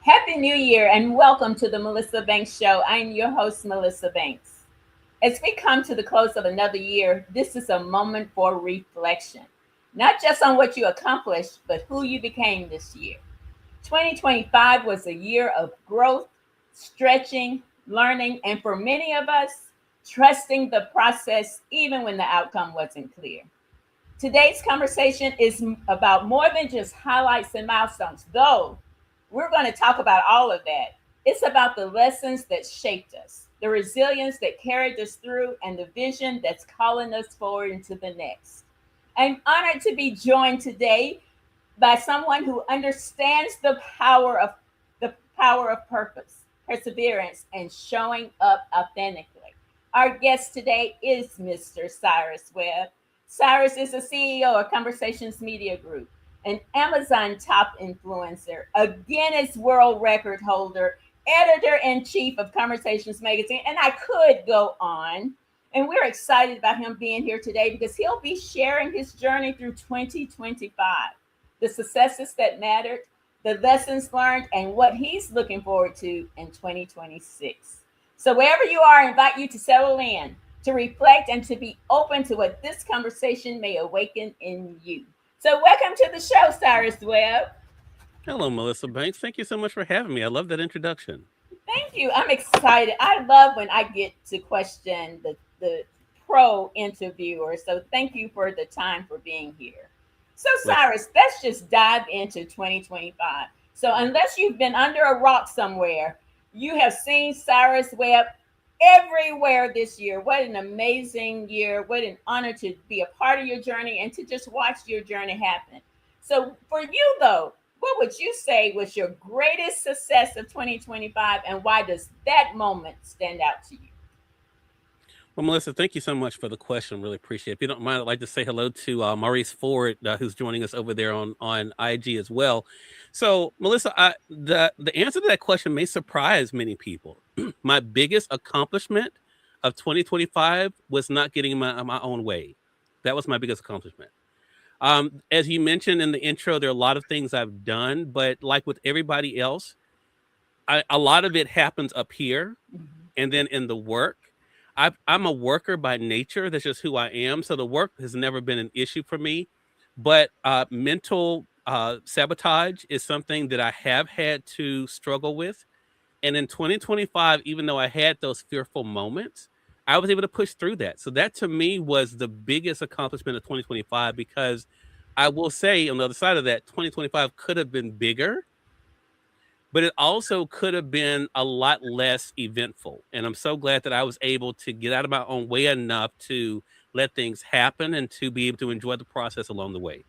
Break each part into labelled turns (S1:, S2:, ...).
S1: Happy New Year and welcome to the Melissa Banks Show. I'm your host, Melissa Banks. As we come to the close of another year, this is a moment for reflection, not just on what you accomplished, but who you became this year. 2025 was a year of growth, stretching, learning, and for many of us, trusting the process even when the outcome wasn't clear. Today's conversation is about more than just highlights and milestones, though we're going to talk about all of that. It's about the lessons that shaped us, the resilience that carried us through, and the vision that's calling us forward into the next. I'm honored to be joined today by someone who understands the power of purpose, perseverance, and showing up authentically. Our guest today is Mr. Cyrus Webb. Cyrus is the CEO of Conversations Media Group, an Amazon top influencer, a Guinness World Record holder, editor in chief of Conversations Magazine, and I could go on. And we're excited about him being here today because he'll be sharing his journey through 2025, the successes that mattered, the lessons learned, and what he's looking forward to in 2026. So, wherever you are, I invite you to settle in, to reflect, and to be open to what this conversation may awaken in you. So, welcome to the show, Cyrus Webb.
S2: Hello, Melissa Banks. Thank you so much for having me. I love that introduction.
S1: Thank you. I'm excited. I love when I get to question the pro interviewer. So, thank you for the time for being here. So,
S2: Let's
S1: Cyrus, let's just dive into 2025. So, unless you've been under a rock somewhere, you have seen Cyrus Webb everywhere this year. What an amazing year. What an honor to be a part of your journey and to just watch your journey happen. So, for you, though, what would you say was your greatest success of 2025 and why does that moment stand out to you?
S2: Well, Melissa, thank you so much for the question. Really appreciate it. If you don't mind, I'd like to say hello to Maurice Ford, who's joining us over there on IG as well. So, Melissa, the answer to that question may surprise many people. My biggest accomplishment of 2025 was not getting my own way. That was my biggest accomplishment. As you mentioned in the intro, there are a lot of things I've done, but like with everybody else, a lot of it happens up here
S1: Mhm.
S2: and then in the work. I'm a worker by nature. That's just who I am. So the work has never been an issue for me. But mental sabotage is something that I have had to struggle with. And in 2025, even though I had those fearful moments, I was able to push through that. So that to me was the biggest accomplishment of 2025 because I will say on the other side of that, 2025 could have been bigger, but it also could have been a lot less eventful. And I'm so glad that I was able to get out of my own way enough to let things happen and to be able to enjoy the process along the way.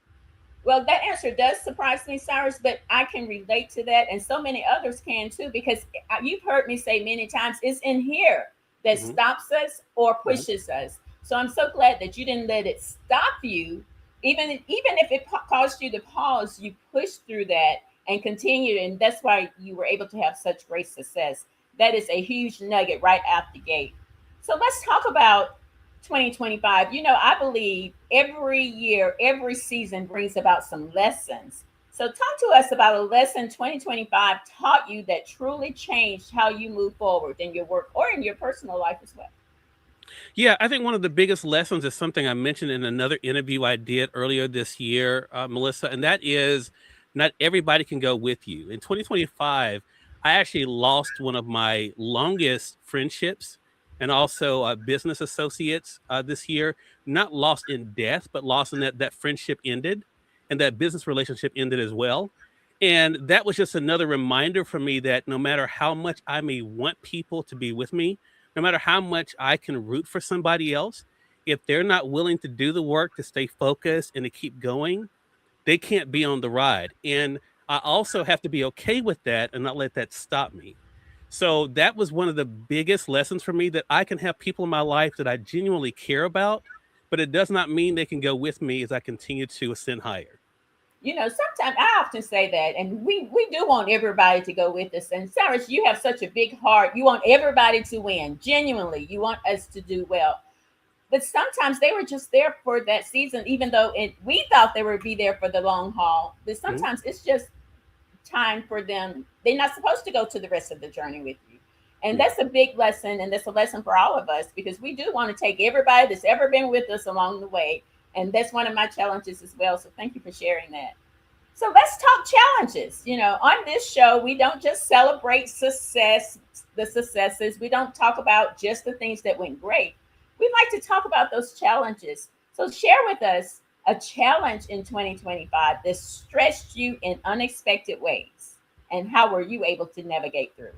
S1: Well, that answer does surprise me, Cyrus, but I can relate to that, and so many others can too, because you've heard me say many times it's in here that
S2: Hmm.
S1: stops us or
S2: Right.
S1: pushes us. So I'm so glad that you didn't let it stop you, even if it caused you to pause. You pushed through that and continued, and that's why you were able to have such great success. That is a huge nugget right out the gate. So let's talk about 2025. I believe every year, every season brings about some lessons. So, talk to us about a lesson 2025 taught you that truly changed how you move forward in your work or in your personal life as well.
S2: Yeah, I think one of the biggest lessons is something I mentioned in another interview I did earlier this year, Melissa, and that is not everybody can go with you. In 2025, I actually lost one of my longest friendships and also business associates this year. Not lost in death, but lost in that friendship ended and that business relationship ended as well. And that was just another reminder for me that no matter how much I may want people to be with me, no matter how much I can root for somebody else, if they're not willing to do the work to stay focused and to keep going, they can't be on the ride. And I also have to be okay with that and not let that stop me. So that was one of the biggest lessons for me that I can have people in my life that I genuinely care about, but it does not mean they can go with me as I continue to ascend higher.
S1: Sometimes I often say that, and we do want everybody to go with us. And Cyrus, you have such a big heart. You want everybody to win. Genuinely, you want us to do well. But sometimes they were just there for that season, even though we thought they would be there for the long haul. But
S2: Mhm.
S1: sometimes it's just time for them. They're not supposed to go to the rest of the journey with you. And
S2: Yeah.
S1: that's a big lesson, and that's a lesson for all of us because we do want to take everybody that's ever been with us along the way. And that's one of my challenges as well. So thank you for sharing that. So let's talk challenges. On this show, we don't just celebrate the successes. We don't talk about just the things that went great. We like to talk about those challenges. So share with us a challenge in 2025 that stretched you in unexpected ways. And how were you able to navigate through it?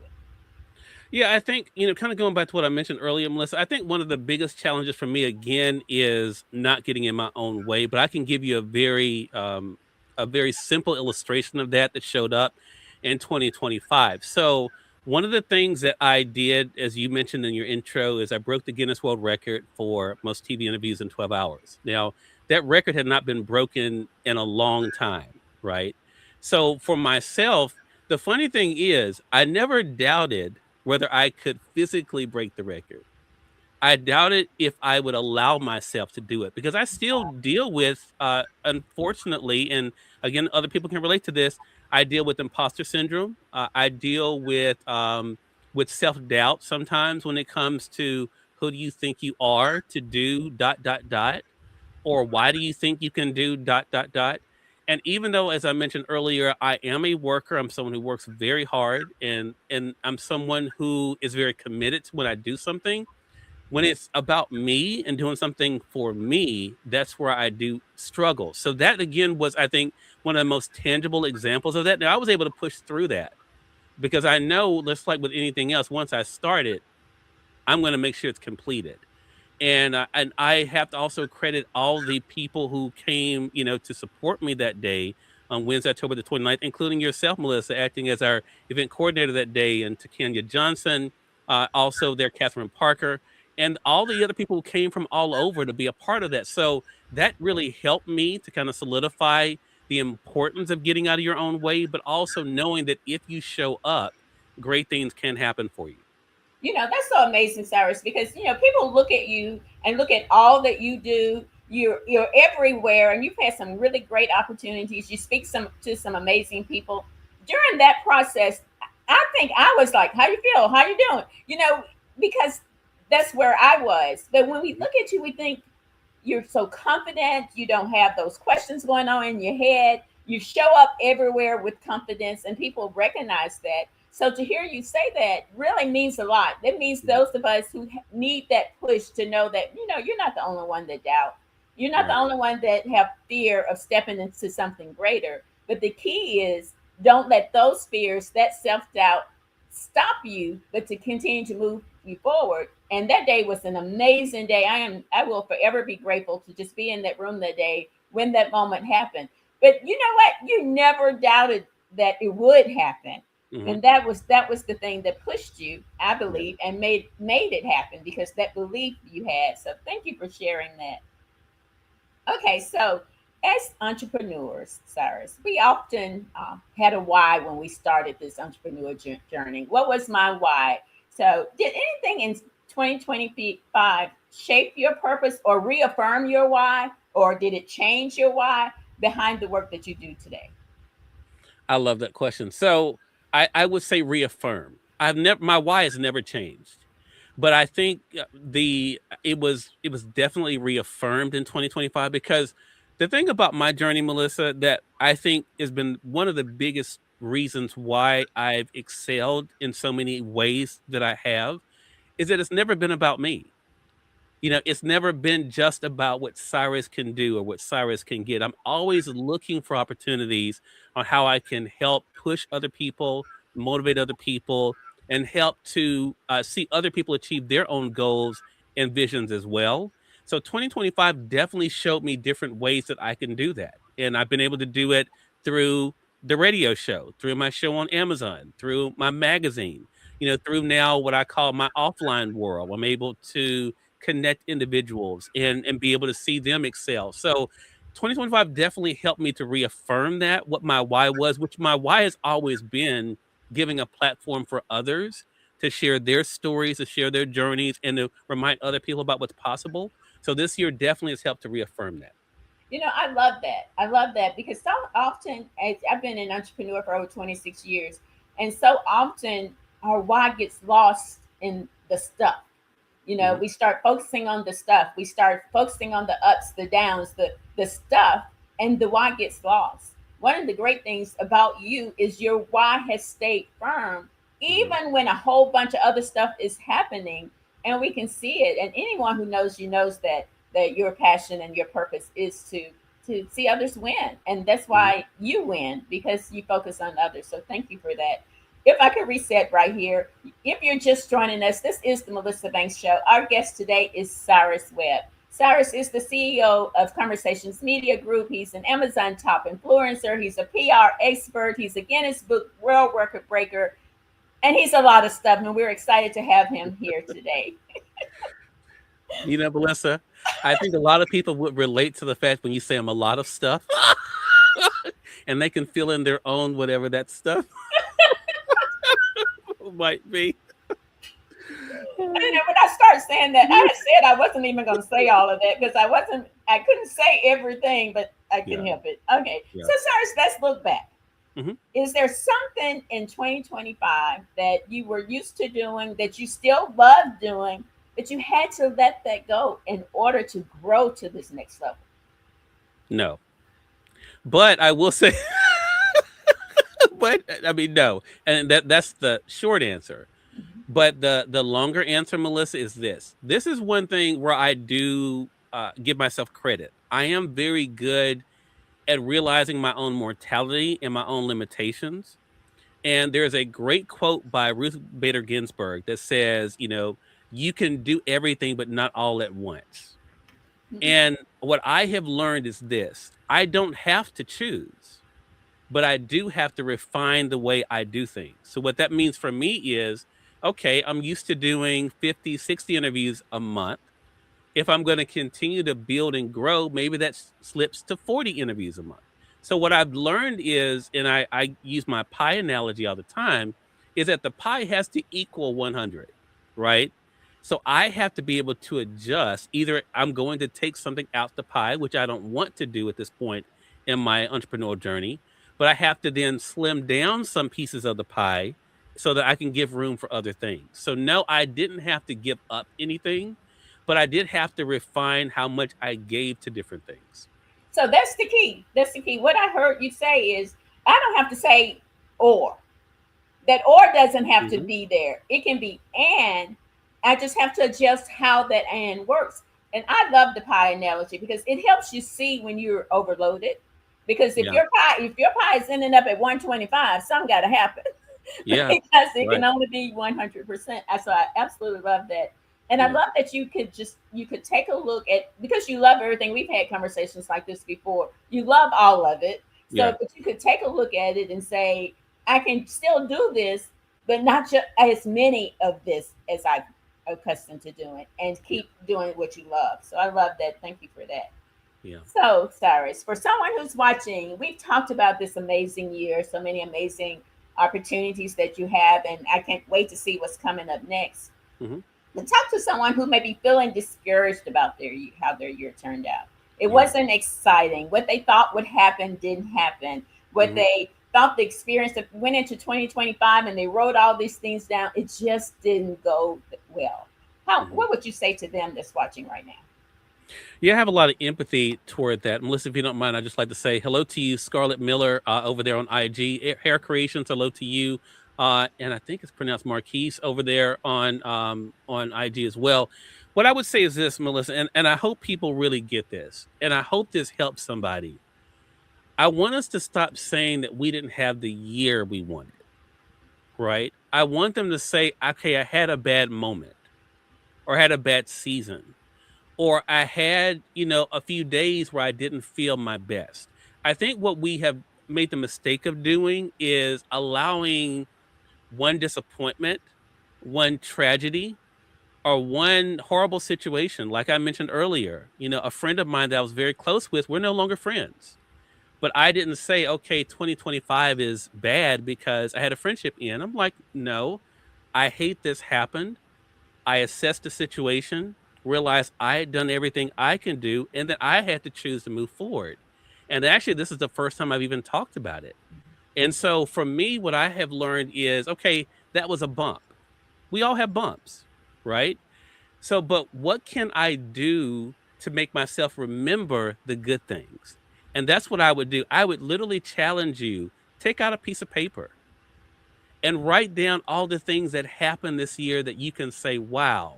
S2: Yeah, I think, kind of going back to what I mentioned earlier, Melissa, I think one of the biggest challenges for me again is not getting in my own way, but I can give you a very simple illustration of that showed up in 2025. So, one of the things that I did, as you mentioned in your intro, is I broke the Guinness World Record for most TV interviews in 12 hours. Now, that record had not been broken in a long time, right? So, for myself, the funny thing is, I never doubted whether I could physically break the record. I doubted if I would allow myself to do it because I still deal with, unfortunately, and again, other people can relate to this. I deal with imposter syndrome. I deal with self doubt sometimes when it comes to who do you think you are to do dot dot dot, or why do you think you can do dot dot dot. And even though, as I mentioned earlier, I am a worker, I'm someone who works very hard, and I'm someone who is very committed to when I do something. When it's about me and doing something for me, that's where I do struggle. So that again was, I think, one of the most tangible examples of that. Now I was able to push through that because I know, just like with anything else, once I start it, I'm going to make sure it's completed. And I have to also credit all the people who came, to support me that day on Wednesday, October the 29th, including yourself, Melissa, acting as our event coordinator that day, and to Kenya Johnson, also there, Catherine Parker, and all the other people who came from all over to be a part of that. So that really helped me to kind of solidify the importance of getting out of your own way, but also knowing that if you show up, great things can happen for you.
S1: That's so amazing, Cyrus, because people look at you and look at all that you do. You're everywhere, and you've had some really great opportunities. You speak to some amazing people. During that process, I think I was like, "How you feel? How you doing?" Because that's where I was. But when we look at you, we think you're so confident. You don't have those questions going on in your head. You show up everywhere with confidence, and people recognize that. So to hear you say that really means a lot. That means
S2: Mhm.
S1: those of us who need that push to know that you're not the only one that doubt. You're not the
S2: Right.
S1: only one that have fear of stepping into something greater. But the key is don't let those fears, that self doubt, stop you, but to continue to move you forward. And that day was an amazing day. I will forever be grateful to just be in that room that day when that moment happened. But you know what? You never doubted that it would happen.
S2: Hmm.
S1: And that was the thing that pushed you, I
S2: Yeah.
S1: believe, and made it happen because that belief you had. So thank you for sharing that. Okay, so as entrepreneurs, Cyrus, we often had a why when we started this entrepreneur journey. What was my why? So, did anything in 2025 shape your purpose or reaffirm your why, or did it change your why behind the work that you do today?
S2: I love that question. So I would say reaffirm. My why has never changed. But I think it was definitely reaffirmed in 2025 because the thing about my journey, Melissa, that I think has been one of the biggest reasons why I've excelled in so many ways that I have is that it's never been about me. It's never been just about what Cyrus can do or what Cyrus can get. I'm always looking for opportunities on how I can help push other people, motivate other people, and help to see other people achieve their own goals and visions as well. So 2025 definitely showed me different ways that I can do that. And I've been able to do it through the radio show, through my show on Amazon, through my magazine, through now what I call my offline world. I'm able to connect individuals and be able to see them excel. So 2025 definitely helped me to reaffirm that what my why was, which my why has always been giving a platform for others to share their stories, to share their journeys, and to remind other people about what's possible. So this year definitely has helped to reaffirm that.
S1: I love that. I love that because so often, as I've been an entrepreneur for over 26 years, and so often our why gets lost in the stuff.
S2: Mhm.
S1: We start focusing on the stuff. We start focusing on the ups, the downs, the stuff, and the why gets lost. One of the great things about you is your why has stayed firm,
S2: Mhm.
S1: even when a whole bunch of other stuff is happening, and we can see it. And anyone who knows you knows that your passion and your purpose is to see others win, and that's
S2: Mhm.
S1: why you win because you focus on others. So thank you for that. If I could reset right here, if you're just joining us, this is the Melissa Banks Show. Our guest today is Cyrus Webb. Cyrus is the CEO of Conversations Media Group. He's an Amazon top influencer. He's a PR expert. He's a Guinness Book World Record breaker. And he's a lot of stuff. And we're excited to have him here today.
S2: Melissa, I think a lot of people would relate to the fact when you say I'm a lot of stuff, and they can fill in their own whatever that stuff might be.
S1: And then when I start saying that, I said I wasn't even going to say all of that because I couldn't say everything, but I
S2: Yeah,
S1: couldn't help it. Okay.
S2: yeah.
S1: So, Cyrus, let's look back.
S2: Hmm.
S1: Is there something in 2025 that you were used to doing that you still love doing, but you had to let that go in order to grow to this next level?
S2: No, but I will say, but I mean, no, and that's the short answer.
S1: Mhm.
S2: But the longer answer, Melissa, is this. This is one thing where I do give myself credit. I am very good at realizing my own mortality and my own limitations. And there's a great quote by Ruth Bader Ginsburg that says, you can do everything, but not all at once. And what I have learned is this: I don't have to choose, but I do have to refine the way I do things. So, what that means for me is, okay, I'm used to doing 50, 60 interviews a month. If I'm going to continue to build and grow, maybe that slips to 40 interviews a month. So what I've learned is, and I use my pie analogy all the time, is that the pie has to equal 100, right? So I have to be able to adjust. Either I'm going to take something out the pie, which I don't want to do at this point in my entrepreneurial journey, but I have to then slim down some pieces of the pie so that I can give room for other things. So no, I didn't have to give up anything, but I did have to refine how much I gave to different things.
S1: So that's the key. That's the key. What I heard you say is I don't have to say or. That or doesn't have to
S2: Mhm.
S1: be there. It can be and. I just have to adjust how that and works. And I love the pie analogy because it helps you see when you're overloaded. Because
S2: Yeah.
S1: if your pie is ending up at 125, something got to happen
S2: Yeah.
S1: because it can
S2: Right.
S1: only be 100%. So I absolutely love that. And I
S2: Yeah.
S1: love that you could take a look at, because you love everything. We've had conversations like this before. You love all of it.
S2: Yeah.
S1: So but you could take a look at it and say, I can still do this, but not just as many of this as I'm accustomed to doing, and
S2: Yeah.
S1: keep doing what you love. So I love that. Thank you for that.
S2: Yeah.
S1: So, Cyrus, for someone who's watching, we've talked about this amazing year, so many amazing opportunities that you have, and I can't wait to see what's coming up next.
S2: Hmm.
S1: But talk to someone who may be feeling discouraged about how their year turned out. It
S2: Yeah.
S1: wasn't exciting. What they thought would happen didn't happen. What
S2: Hmm.
S1: they thought the experience that went into 2025 and they wrote all these things down, it just didn't go well.
S2: Hmm.
S1: What would you say to them that's watching right now?
S2: Yeah, I have a lot of empathy toward that. Melissa, if you don't mind, I'd just like to say hello to you, Scarlett Miller, over there on IG. Hair Creations, hello to you. And I think it's pronounced Marquise over there on IG as well. What I would say is this, Melissa, and I hope people really get this, and I hope this helps somebody. I want us to stop saying that we didn't have the year we wanted, right? I want them to say, okay, I had a bad moment or had a bad season, or I had, a few days where I didn't feel my best. I think what we have made the mistake of doing is allowing one disappointment, one tragedy, or one horrible situation. Like I mentioned earlier, a friend of mine that I was very close with, we're no longer friends. But I didn't say, okay, 2025 is bad because I had a friendship in. I'm like, no, I hate this happened. I assessed the situation. realized I had done everything I can do, and that I had to choose to move forward. And actually, this is the first time I've even talked about it. And so for me, what I have learned is, okay, that was a bump. We all have bumps, right? So, but what can I do to make myself remember the good things? And that's what I would do. I would literally challenge you, take out a piece of paper and write down all the things that happened this year that you can say, wow,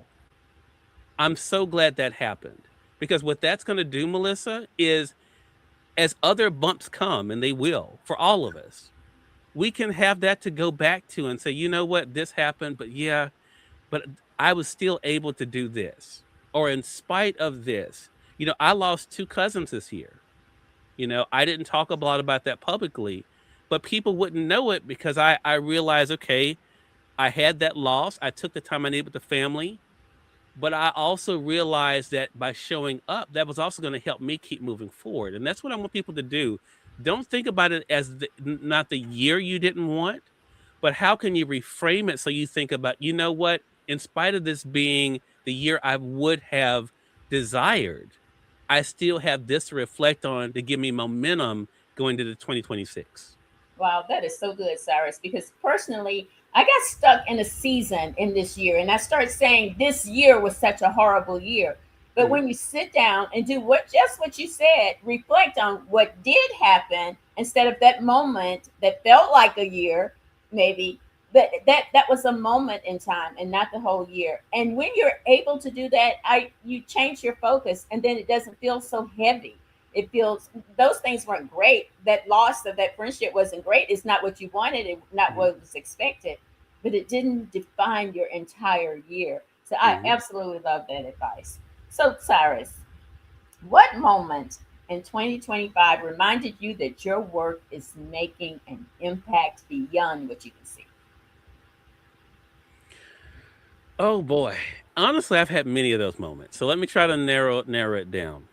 S2: I'm so glad that happened. Because what that's going to do, Melissa, is as other bumps come, and they will for all of us, we can have that to go back to and say, you know what, this happened, but yeah, but I was still able to do this. Or in spite of this, I lost two cousins this year. I didn't talk a lot about that publicly, but people wouldn't know it because I realized, okay, I had that loss. I took the time I needed with the family, but I also realized that by showing up, that was also going to help me keep moving forward. And that's what I want people to do. Don't think about it as not the year you didn't want, but how can you reframe it so you think about, you know what, in spite of this being the year I would have desired, I still have this to reflect on to give me momentum going to the 2026.
S1: Wow, that is so good, Cyrus, because personally, I got stuck in a season in this year and I started saying this year was such a horrible year. But
S2: Mhm.
S1: when you sit down and do what you said, reflect on what did happen instead of that moment that felt like a year, maybe that was a moment in time and not the whole year. And when you're able to do that, I you change your focus and then it doesn't feel so heavy. It feels those things weren't great. That loss of that friendship wasn't great. It's not what you wanted, it not
S2: Mhm.
S1: what was expected, but it didn't define your entire year. So I
S2: Mhm.
S1: absolutely love that advice. So Cyrus, what moment in 2025 reminded you that your work is making an impact beyond what you can see?
S2: Oh boy. Honestly, I've had many of those moments. So let me try to narrow it down.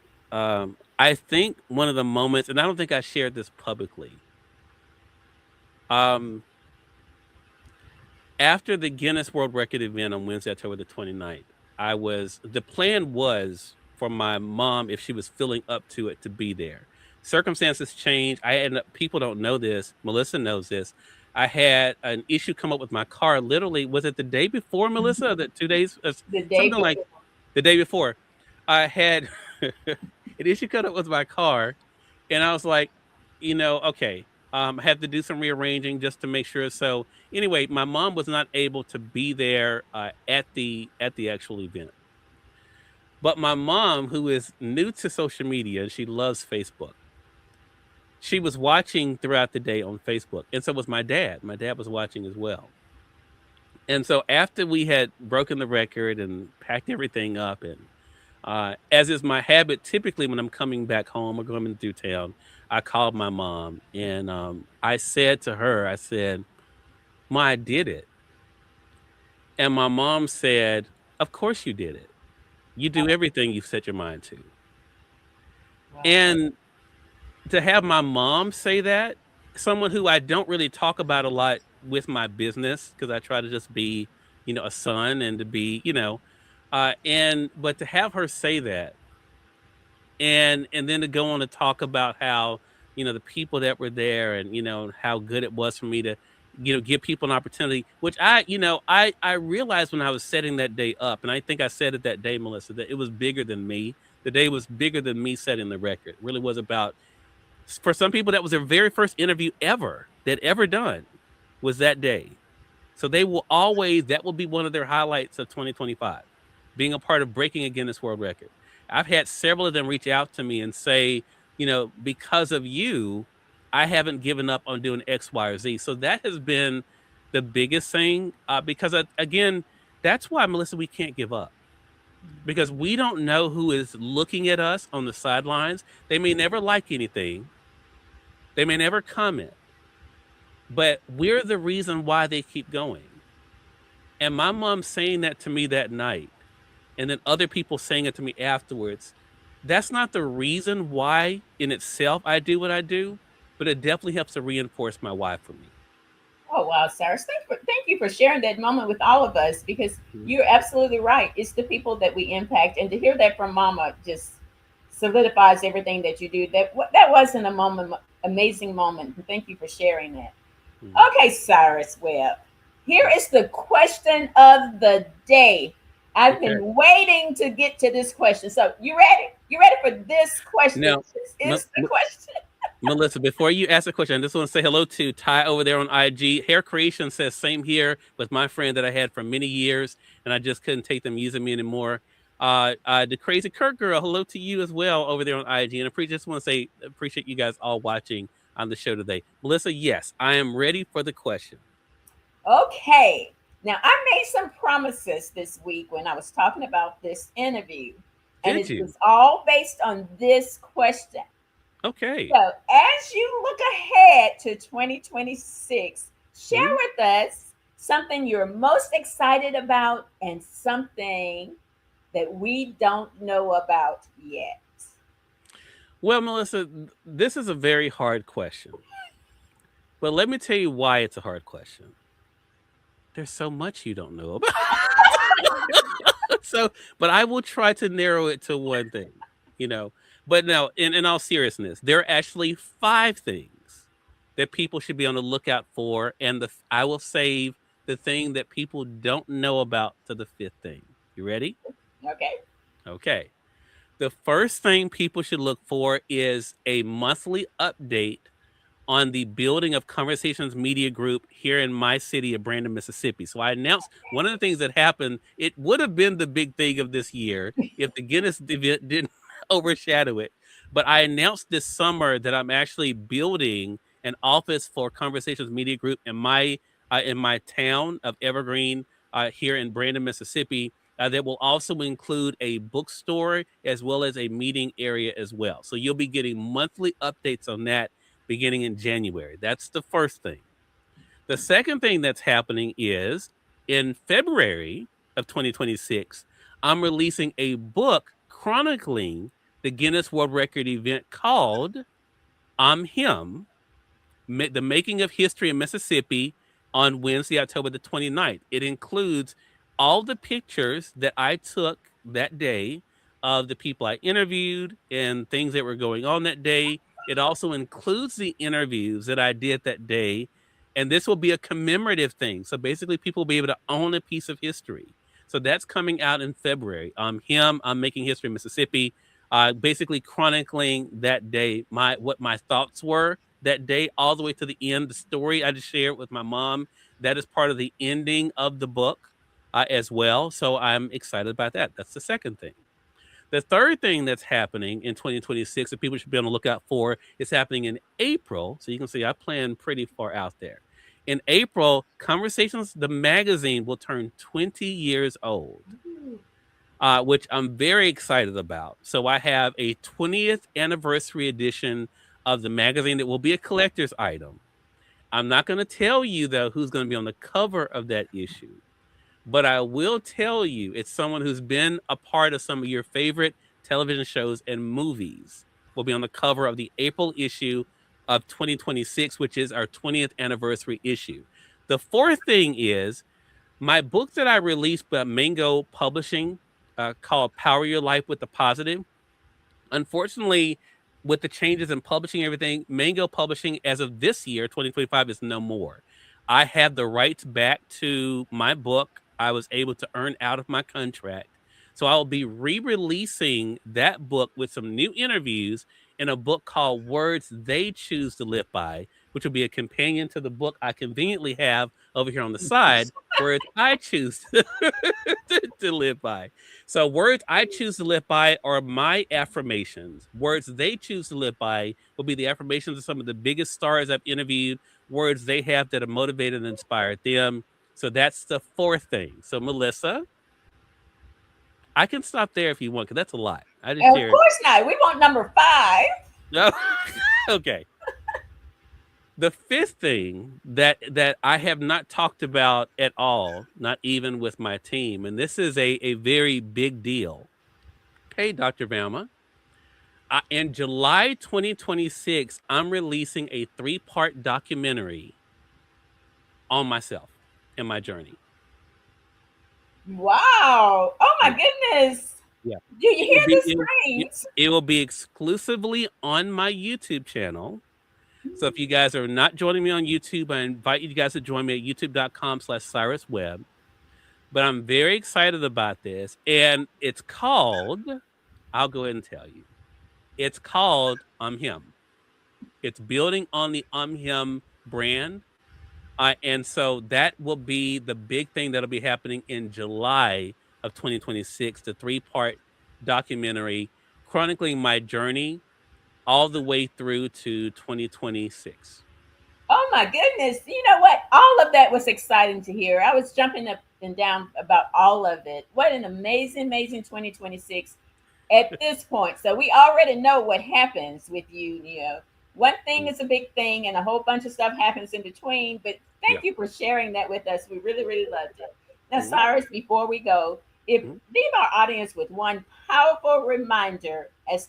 S2: I think one of the moments, and I don't think I shared this publicly. Um, After the Guinness World Record event on Wednesday, October the 29th, the plan was for my mom, if she was feeling up to it, to be there. Circumstances changed. People don't know this. Melissa knows this. I had an issue come up with my car. Literally, was it the day before, Melissa? The 2 days,
S1: The day
S2: something like
S1: before.
S2: the day before. I had an issue come up with my car, and I was like, okay, I had to do some rearranging just to make sure. So anyway, my mom was not able to be there at the actual event. But my mom, who is new to social media, and she loves Facebook, she was watching throughout the day on Facebook, and so was my dad. My dad was watching as well. And so after we had broken the record and packed everything up, and as is my habit, typically when I'm coming back home or going through town, I called my mom and I said to her, I said, "Ma, I did it." And my mom said, "Of course you did it. You do everything you set your mind to."
S1: Wow.
S2: And to have my mom say that, someone who I don't really talk about a lot with my business, because I try to just be, a son and to be, and but to have her say that, and then to go on to talk about how, the people that were there, and how good it was for me to, give people an opportunity, which I realized when I was setting that day up, and I think I said it that day, Melissa, that it was bigger than me. The day was bigger than me setting the record. It really was about, for some people, that was their very first interview ever they'd ever done, was that day. So that will be one of their highlights of 2025, being a part of breaking a Guinness World Record. I've had several of them reach out to me and say, because of you, I haven't given up on doing X, Y, or Z. So that has been the biggest thing, because again, that's why, Melissa, we can't give up, because we don't know who is looking at us on the sidelines. They may never like anything, they may never comment, but we're the reason why they keep going. And my mom saying that to me that night, and then other people saying it to me afterwards, that's not the reason why in itself I do what I do, but it definitely helps to reinforce my why for me.
S1: Oh wow, Cyrus, thank you for sharing that moment with all of us because
S2: Mhm.
S1: you're absolutely right. It's the people that we impact, and to hear that from Mama just solidifies everything that you do. That wasn't a moment, amazing moment. And thank you for sharing that.
S2: Mhm.
S1: Okay, Cyrus Webb. Here is the question of the day. I've
S2: Okay.
S1: been waiting to get to this question. So you ready? You ready for this question?
S2: Now,
S1: This
S2: M-
S1: is the question.
S2: Melissa, before you ask a question, I just want to say hello to Ty over there on IG. Hair Creation says same here with my friend that I had for many years, and I just couldn't take them using me anymore. The Crazy Kirk girl, hello to you as well over there on IG, and just want to say appreciate you guys all watching on the show today. Melissa, yes, I am ready for the question.
S1: Okay. Now, I made some promises this week when I was talking about this interview, and
S2: Did
S1: it
S2: you?
S1: was all based on this question.
S2: Okay.
S1: So, as you look ahead to 2026, share
S2: Mhm.
S1: with us something you're most excited about and something that we don't know about yet.
S2: Well, Melissa, this is a very hard question, but let me tell you why it's a hard question. There's so much you don't know about. So, but I will try to narrow it to one thing, you know. But now, in all seriousness, there are actually five things that people should be on the lookout for, and I will save the thing that people don't know about to the fifth thing. You ready?
S1: Okay.
S2: Okay. The first thing people should look for is a monthly update on the building of Conversations Media Group here in my city of Brandon, Mississippi. So I announced one of the things that happened. It would have been the big thing of this year if the Guinness event didn't overshadow it. But I announced this summer that I'm actually building an office for Conversations Media Group in my town of Evergreen here in Brandon, Mississippi. That will also include a bookstore as well as a meeting area as well. So you'll be getting monthly updates on that beginning in January. That's the first thing. The second thing that's happening is in February of 2026, I'm releasing a book chronicling the Guinness World Record event called I'm Him, The Making of History in Mississippi on Wednesday, October the 29th. It includes all the pictures that I took that day of the people I interviewed and things that were going on that day. It also includes the interviews that I did that day. And this will be a commemorative thing. So basically, people will be able to own a piece of history. So that's coming out in February. I'm Making History in Mississippi, basically chronicling that day, what my thoughts were that day all the way to the end. The story I just shared with my mom, that is part of the ending of the book as well. So I'm excited about that. That's the second thing. The third thing that's happening in 2026 that people should be on the lookout for is happening in April. So you can see I plan pretty far out there. In April, Conversations, the magazine, will turn 20 years old, which I'm very excited about. So I have a 20th anniversary edition of the magazine that will be a collector's item. I'm not going to tell you, though, who's going to be on the cover of that issue, but I will tell you it's someone who's been a part of some of your favorite television shows and movies will be on the cover of the April issue of 2026, which is our 20th anniversary issue. The fourth thing is my book that I released by Mango Publishing called Power Your Life with the Positive. Unfortunately, with the changes in publishing and everything, Mango Publishing, as of this year, 2025, is no more. I have the rights back to my book. I was able to earn out of my contract. So I'll be re releasing that book with some new interviews in a book called Words They Choose to Live By, which will be a companion to the book I conveniently have over here on the side, Words I Choose to Live By. So words I choose to live by are my affirmations. Words they choose to live by will be the affirmations of some of the biggest stars I've interviewed, words they have that have motivated and inspired them. So that's the fourth thing. So Melissa, I can stop there if you want, because that's a lot. I just
S1: And of
S2: shared.
S1: course not. We want number five.
S2: No. Okay. The fifth thing that I have not talked about at all, not even with my team, and this is a very big deal. Hey, Dr. Valma. In July 2026, I'm releasing a three-part documentary on myself and my journey.
S1: Wow. Oh my
S2: Yeah.
S1: goodness.
S2: Yeah.
S1: Do you
S2: It will
S1: hear
S2: be
S1: the screams?
S2: it will be exclusively on my YouTube channel. So if you guys are not joining me on YouTube, I invite you guys to join me at youtube.com/Cyrus Webb. But I'm very excited about this. And it's called, I'll go ahead and tell you, it's called Him. It's building on the Him brand. And so that will be the big thing that'll be happening in July of 2026, the 3-part documentary chronicling my journey all the way through to 2026.
S1: Oh my goodness. You know what? All of that was exciting to hear. I was jumping up and down about all of it. What an amazing, amazing 2026 at this point. So we already know what happens with you. You know, one thing
S2: Mm.
S1: is a big thing and a whole bunch of stuff happens in between. But
S2: Yeah.
S1: thank you for sharing that with us. We really, really loved it. Now,
S2: Mhm.
S1: Cyrus, before we go, if
S2: Mhm.
S1: leave our audience with one powerful reminder as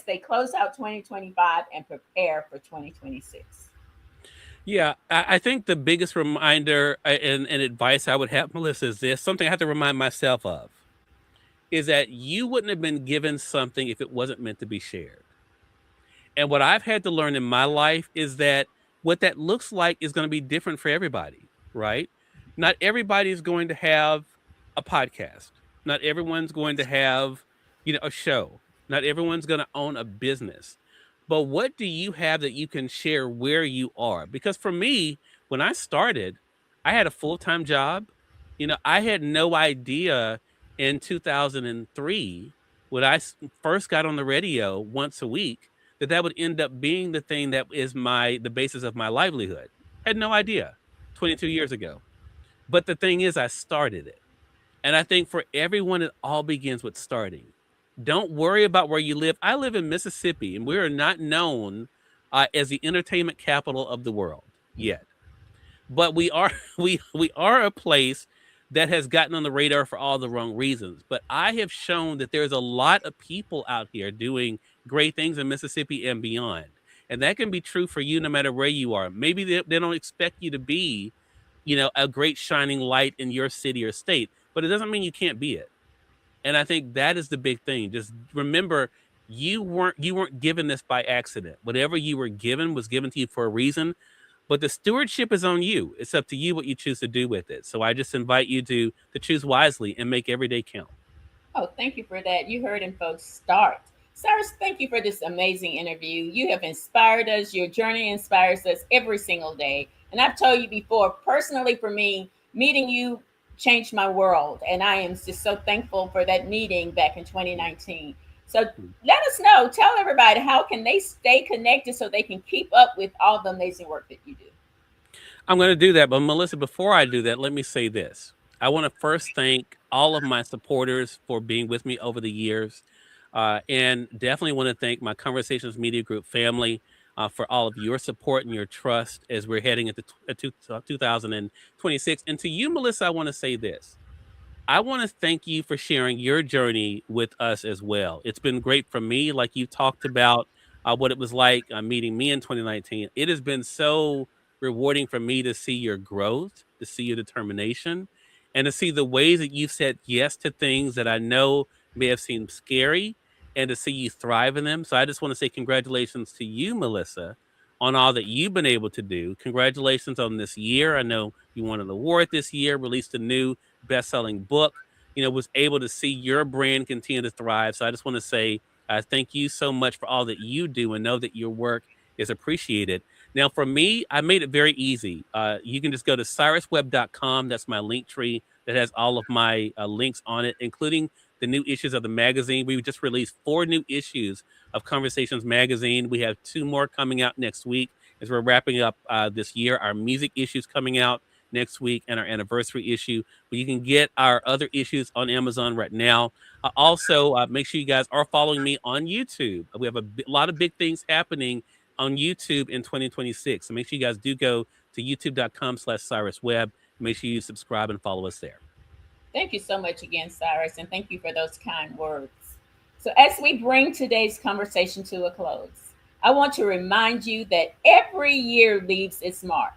S1: they close out 2025 and prepare for 2026.
S2: Yeah, I think the biggest reminder and advice I would have, Melissa, is this something I have to remind myself of is that you wouldn't have been given something if it wasn't meant to be shared. And what I've had to learn in my life is that what that looks like is going to be different for everybody, right? Not everybody is going to have a podcast. Not everyone's going to have, a show. Not everyone's going to own a business. But what do you have that you can share where you are? Because for me, when I started, I had a full-time job. I had no idea in 2003 when first got on the radio once a week that would end up being the thing that is the basis of my livelihood. Had no idea 22 years ago. But the thing is, I started it. And I think for everyone, it all begins with starting. Don't worry about where you live. I live in Mississippi, and we are not known as the entertainment capital of the world yet. But we are we are a place that has gotten on the radar for all the wrong reasons. But I have shown that there's a lot of people out here doing great things in Mississippi and beyond. And that can be true for you no matter where you are. Maybe they don't expect you to be, a great shining light in your city or state, but it doesn't mean you can't be it. And I think that is the big thing. Just remember you weren't given this by accident. Whatever you were given was given to you for a reason, but the stewardship is on you. It's up to you what you choose to do with it. So I just invite you to choose wisely and make every day count.
S1: Oh, thank you for that. You heard him, folks. Start. Cyrus, thank you for this amazing interview. You have inspired us. Your journey inspires us every single day. And I've told you before, personally, for me, meeting you changed my world. And I am just so thankful for that meeting back in 2019. So let us know. Tell everybody how can they stay connected so they can keep up with all the amazing work that you do.
S2: I'm going to do that. But Melissa, before I do that, let me say this. I want to first thank all of my supporters for being with me over the years. And definitely want to thank my Conversations Media Group family for all of your support and your trust as we're heading into 2026. And to you, Melissa, I want to say this. I want to thank you for sharing your journey with us as well. It's been great for me, like you talked about what it was like meeting me in 2019. It has been so rewarding for me to see your growth, to see your determination, and to see the ways that you've said yes to things that I know may have seemed scary and to see you thrive in them. So I just want to say congratulations to you, Melissa, on all that you've been able to do. Congratulations on this year. I know you won an award this year, released a new best-selling book, was able to see your brand continue to thrive. So I just want to say thank you so much for all that you do and know that your work is appreciated. Now, for me, I made it very easy. You can just go to cyruswebb.com. That's my link tree that has all of my links on it, including the new issues of the magazine. We just released 4 new issues of Conversations Magazine. We have 2 more coming out next week as we're wrapping up this year. Our music issues coming out next week and our anniversary issue. But you can get our other issues on Amazon right now. Also, make sure you guys are following me on YouTube. We have a lot of big things happening on YouTube in 2026. So make sure you guys do go to youtube.com/Cyrus Webb. Make sure you subscribe and follow us there.
S1: Thank you so much again, Cyrus, and thank you for those kind words. So, as we bring today's conversation to a close, I want to remind you that every year leaves its mark.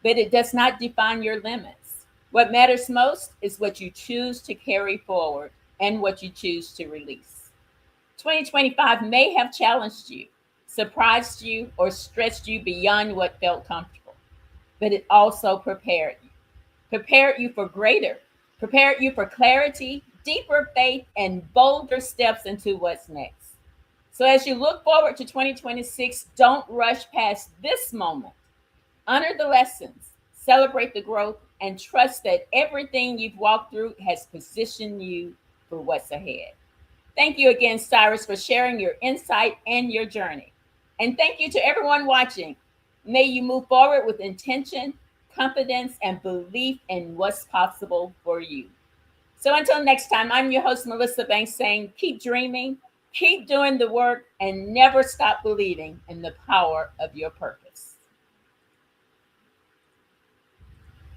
S1: but it does not define your limits. What matters most is what you choose to carry forward and what you choose to release. 2025 may have challenged you, surprised you, or stretched you beyond what felt comfortable, but it also prepared you for greater, prepared you for clarity, deeper faith, and bolder steps into what's next. So as you look forward to 2026, don't rush past this moment. Honor the lessons, celebrate the growth, and trust that everything you've walked through has positioned you for what's ahead. Thank you again, Cyrus, for sharing your insight and your journey. And thank you to everyone watching. May you move forward with intention, confidence, and belief in what's possible for you. So until next time, I'm your host, Melissa Banks, saying keep dreaming, keep doing the work, and never stop believing in the power of your purpose.